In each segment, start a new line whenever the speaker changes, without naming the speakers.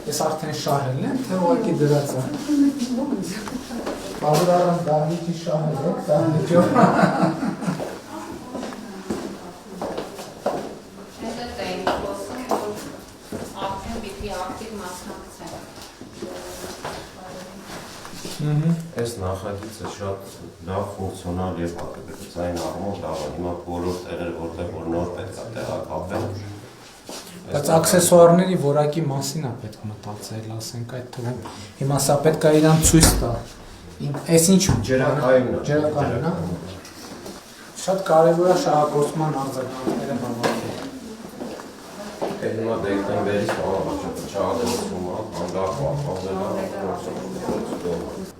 Ես արդեն շահել եմ, թե ուղղակի դրած է։ Բաղուր առանց դահլիճի շահել եք, դահլիճով։
Հենց էին խոսում, որ արդեն պիտի ակտիվ մասնակցեն։
Այս նախագիծը շատ լավ ֆունկցիոնալ եւ հատկացային առումով լավ է։ Հիմա բոլոր տեղերը, որտեղ որ նոր պետք է տեղակապել։
Բայց աքսեսուարների որակի մասին է պետք մտածել, ասենք այդ թվում։ Հիմա սա պետք է իրան ցույց տա։ Այս ինչ
ջրակայունն է։
Ջրակայունն է։ Շատ կարևոր է շահագործման արձագանքները հավաքել։
Հիմա դեկտեմբերից չհաջողվում է, անգախ պահպանվել է գործողությունը։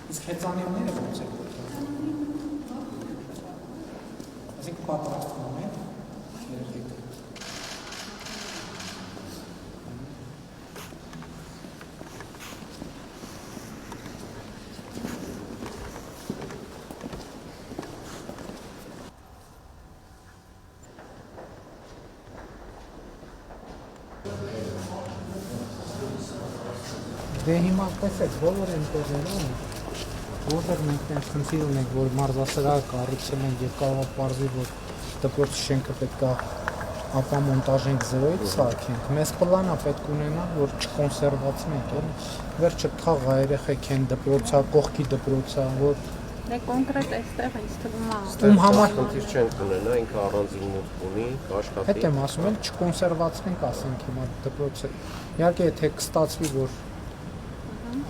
Իսկ հեծանիվները ոնց է։ Այսինքն պատրաստվում են երեխեք։ Դե հիմա տեսեք, բոլոր են տեղերում, որտեղ մենք տենց խնդիր ունենք, որ մարզասրահը կառուցել են եւ կարող է պարզի, որ դպրոցի շենքը պետք է ապամոնտաժենք 0-ից սարքենք։ Մեզ պլան է պետք ունենալ, որ չկոնսերվացնենք, էլ վերջը թաղ երեխեք են դպրոցա, կողքի դպրոցա, որ
Դե կոնկրետ այստեղ ինձ թվում է։
ում համար
խնդիր չենք ունենա, ինքը առանձին մուտք ունի, կաշխատի։
Հետ եմ ասում, էլ չկոնսերվացնենք, ասենք հիմա դպրոցը։ Իհարկե, եթե կստացվի, որ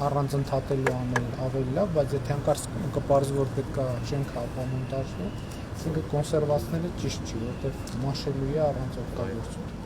առանձնթատելու անել ավելի լավ, բայց եթե հանկարծ կպարզվի, որ պետք է շենքը ապամոնտաժվի, ասենք կոնսերվացնելը ճիշտ չի, որտեղ մաշելու է առանց օգտագործում։